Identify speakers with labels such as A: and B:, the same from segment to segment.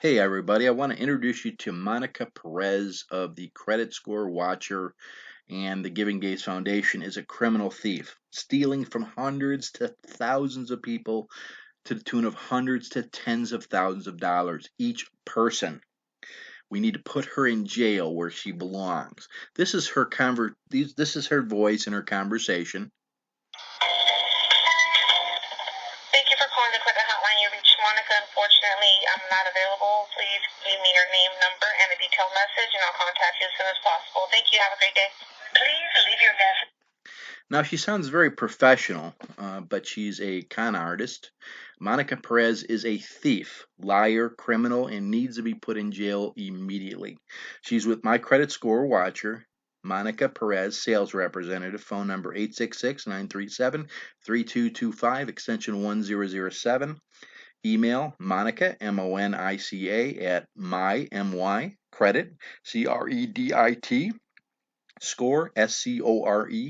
A: Hey everybody, I want to introduce you to Monica Perez of the Credit Score Watcher, and the Giving Days Foundation is a criminal thief, stealing from hundreds to thousands of people to the tune of hundreds to tens of thousands of dollars each person. We need to put her in jail where she belongs. This is her voice in her conversation.
B: Thank you for calling the credit hotline. You reached Monica. Unfortunately, I'm not available. Please leave me your name, number, and a detailed message, and I'll contact you as soon as possible. Thank you. Have a great day. Please leave your message.
A: Now, she sounds very professional, but she's a con artist. Monica Perez is a thief, liar, criminal, and needs to be put in jail immediately. She's with My Credit Score Watcher. Monica Perez, sales representative, phone number 866-937-3225, extension 1007. Email Monica, Monica, at credit, CREDIT, Score, SCORE,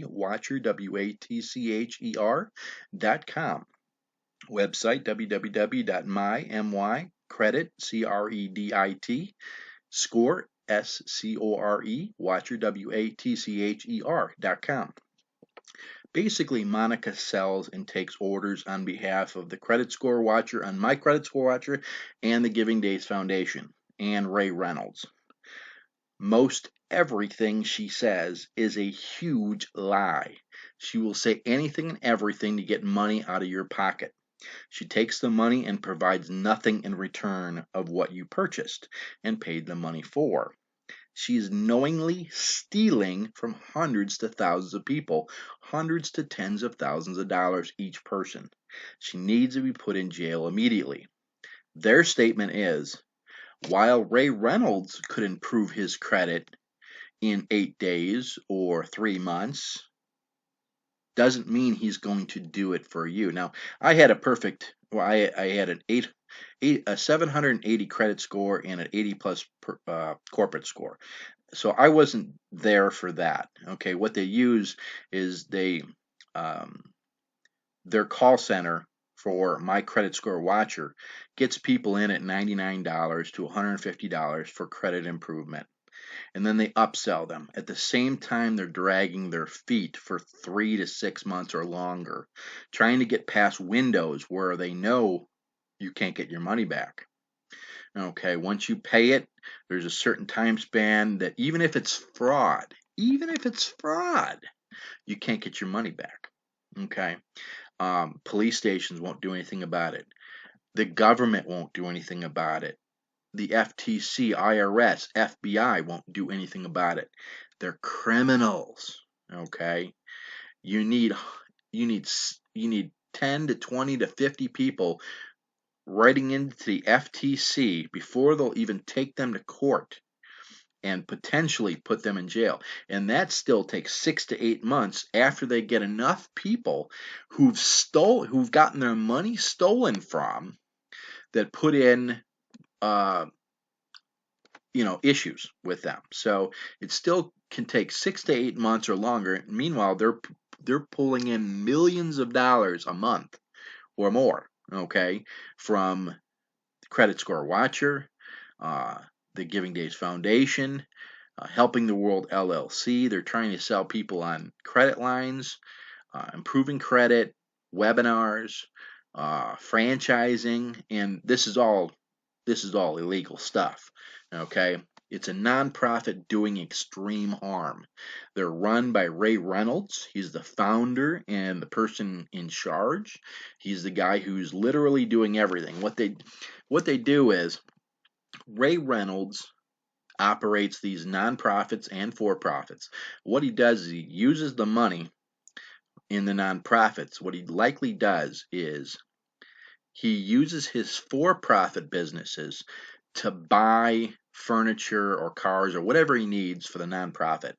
A: Watcher, WATCHER.com. Website, www.mymycredit, CREDIT, Score, SCORE, Watcher, WATCHER.com. Basically, Monica sells and takes orders on behalf of the Credit Score Watcher, on My Credit Score Watcher, and the Giving Days Foundation, and Ray Reynolds. Most everything she says is a huge lie. She will say anything and everything to get money out of your pocket. She takes the money and provides nothing in return of what you purchased and paid the money for. She is knowingly stealing from hundreds to thousands of people, hundreds to tens of thousands of dollars each person. She needs to be put in jail immediately. Their statement is, while Ray Reynolds could improve his credit in 8 days or 3 months, doesn't mean he's going to do it for you. Now, I had I had a 780 credit score and an 80 plus corporate score. So I wasn't there for that. Okay, what they use is um, their call center for My Credit Score Watcher gets people in at $99 to $150 for credit improvement, and then they upsell them. At the same time, they're dragging their feet for 3 to 6 months or longer, trying to get past windows where they know you can't get your money back. Okay, once you pay it, there's a certain time span that even if it's fraud, you can't get your money back. Okay, police stations won't do anything about it. The government won't do anything about it. The FTC, IRS, FBI won't do anything about it. They're criminals. Okay, you need you need you need 10 to 20 to 50 people writing into the FTC before they'll even take them to court and potentially put them in jail. And that still takes 6 to 8 months after they get enough people who've gotten their money stolen from, that put in issues with them. So it still can take 6 to 8 months or longer. Meanwhile, they're pulling in millions of dollars a month or more, okay, from the Credit Score Watcher, uh, the Giving Days Foundation, Helping the World LLC. They're trying to sell people on credit lines, improving credit, webinars, franchising, and this is all illegal stuff. Okay, it's a nonprofit doing extreme harm. They're run by Ray Reynolds. He's the founder and the person in charge. He's the guy who's literally doing everything. What they do is, Ray Reynolds operates these nonprofits and for-profits. What he does is he uses the money in the nonprofits. What he likely does is he uses his for-profit businesses to buy furniture or cars or whatever he needs for the nonprofit.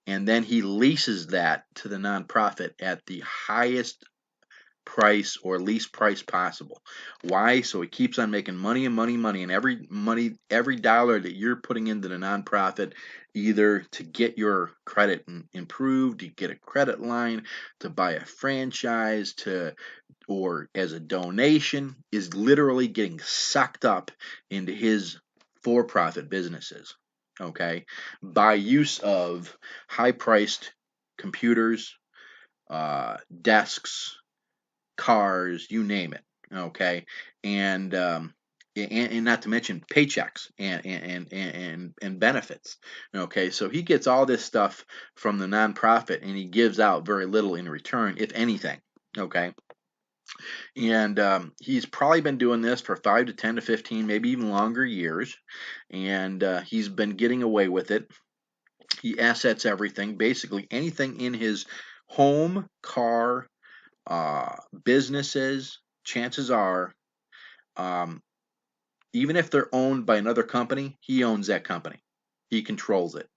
A: And then he leases that to the nonprofit at the highest price or least price possible. Why? So he keeps on making money and money, and every dollar that you're putting into the nonprofit, either to get your credit improved, to get a credit line, to buy a franchise, or as a donation, is literally getting sucked up into his for-profit businesses. Okay, by use of high-priced computers, desks, cars, you name it. Okay, and not to mention paychecks and benefits. Okay, so he gets all this stuff from the nonprofit, and he gives out very little in return, if anything. Okay, and he's probably been doing this for 5 to 10 to 15, maybe even longer years, and he's been getting away with it. He assets everything, basically anything in his home, car, businesses. Chances are, um, even if they're owned by another company, he owns that company. He controls it.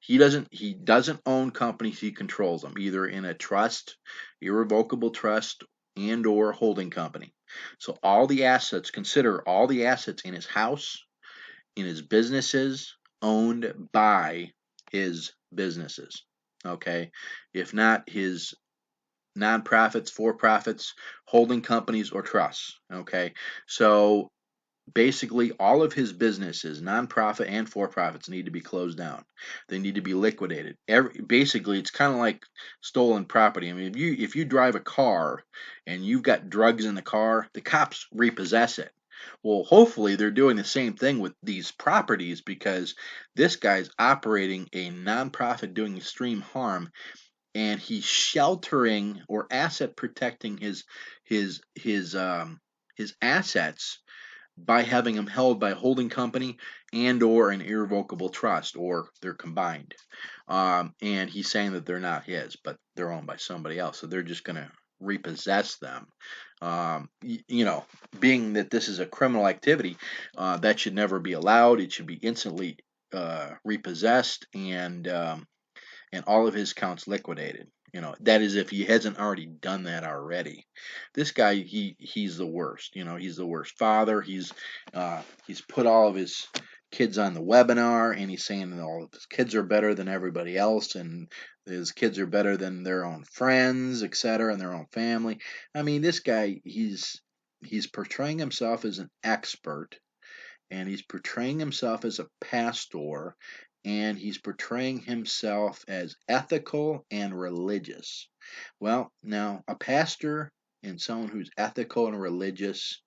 A: He doesn't own companies, he controls them, either in a trust, irrevocable trust, and or holding company. So consider all the assets in his house, in his businesses, owned by his businesses. Okay? If not his nonprofits, for-profits, holding companies, or trusts. Okay? So basically all of his businesses, nonprofit and for-profits, need to be closed down. They need to be liquidated. Basically, it's kind of like stolen property. I mean, if you drive a car and you've got drugs in the car, the cops repossess it. Well, hopefully they're doing the same thing with these properties, because this guy's operating a nonprofit doing extreme harm, and he's sheltering or asset protecting his assets by having them held by a holding company and or an irrevocable trust, or they're combined. And he's saying that they're not his, but they're owned by somebody else, so they're just going to repossess them. Being that this is a criminal activity, that should never be allowed. It should be instantly repossessed, and all of his accounts liquidated. That is if he hasn't already done that already. This guy, he's the worst. He's the worst father. He's put all of his kids on the webinar, and he's saying that all of his kids are better than everybody else, and his kids are better than their own friends, etc., and their own family. I mean, this guy, he's portraying himself as an expert, and he's portraying himself as a pastor, and he's portraying himself as ethical and religious. Well, now, a pastor and someone who's ethical and religious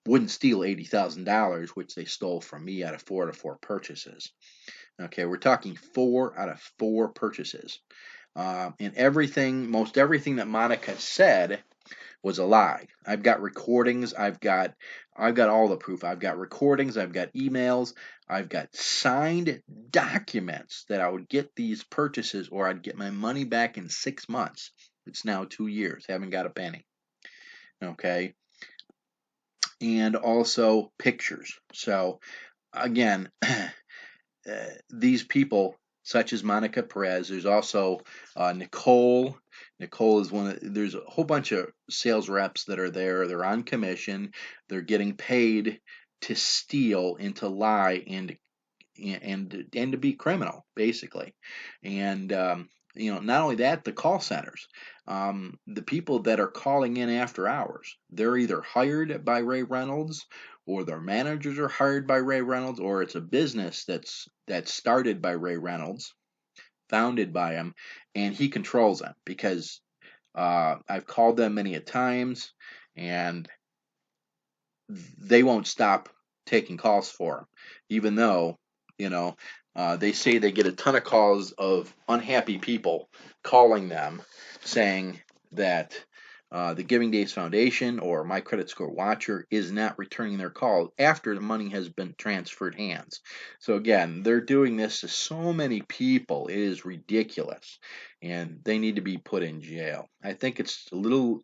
A: wouldn't steal $80,000, which they stole from me out of 4 out of 4 purchases. Okay, we're talking 4 out of 4 purchases. And most everything that Monica said was a lie. I've got recordings. I've got all the proof. I've got recordings. I've got emails. I've got signed documents that I would get these purchases, or I'd get my money back in 6 months. It's now 2 years. Haven't got a penny. Okay. And also pictures. So again, these people, such as Monica Perez, there's also Nicole. Nicole is there's a whole bunch of sales reps that are there. They're on commission. They're getting paid to steal and to lie and to be criminal, basically. And not only that, the call centers, the people that are calling in after hours, they're either hired by Ray Reynolds, or their managers are hired by Ray Reynolds, or it's a business that's started by Ray Reynolds, founded by him, and he controls them, because I've called them many a times, and they won't stop taking calls for him, even though they say they get a ton of calls of unhappy people calling them, saying that the Giving Days Foundation or My Credit Score Watcher is not returning their call after the money has been transferred hands. So again, they're doing this to so many people. It is ridiculous, and they need to be put in jail. I think it's a little,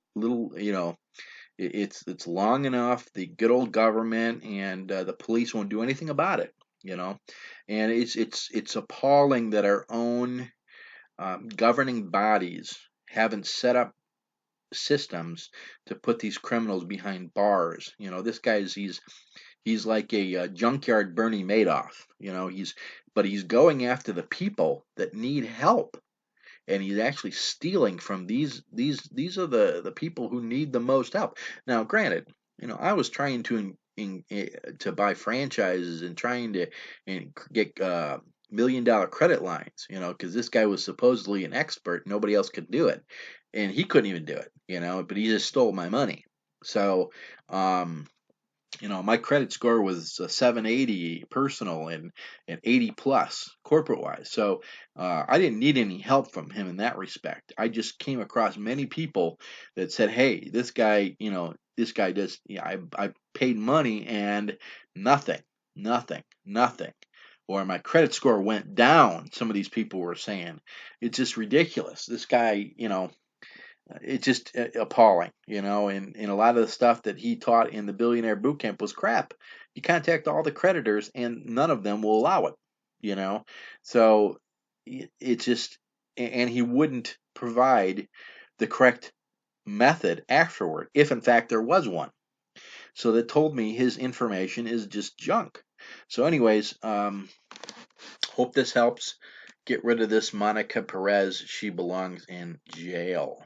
A: it's long enough. The good old government and the police won't do anything about it. And it's appalling that our own governing bodies haven't set up systems to put these criminals behind bars. This guy's he's like a junkyard Bernie Madoff. But he's going after the people that need help, and he's actually stealing from these are the people who need the most help. Now, granted, I was trying to buy franchises and trying to get $1 million credit lines, because this guy was supposedly an expert. Nobody else could do it, and he couldn't even do it, but he just stole my money. So, my credit score was 780 personal and 80 plus corporate wise. So I didn't need any help from him in that respect. I just came across many people that said, "Hey, this guy does. I paid money and nothing, nothing." Or my credit score went down. Some of these people were saying it's just ridiculous. This guy, it's just appalling, and a lot of the stuff that he taught in the Billionaire Bootcamp was crap. You contact all the creditors, and none of them will allow it. So it's just, and he wouldn't provide the correct method afterward, if in fact there was one. So that told me his information is just junk. So, anyways, hope this helps. Get rid of this Monica Perez. She belongs in jail.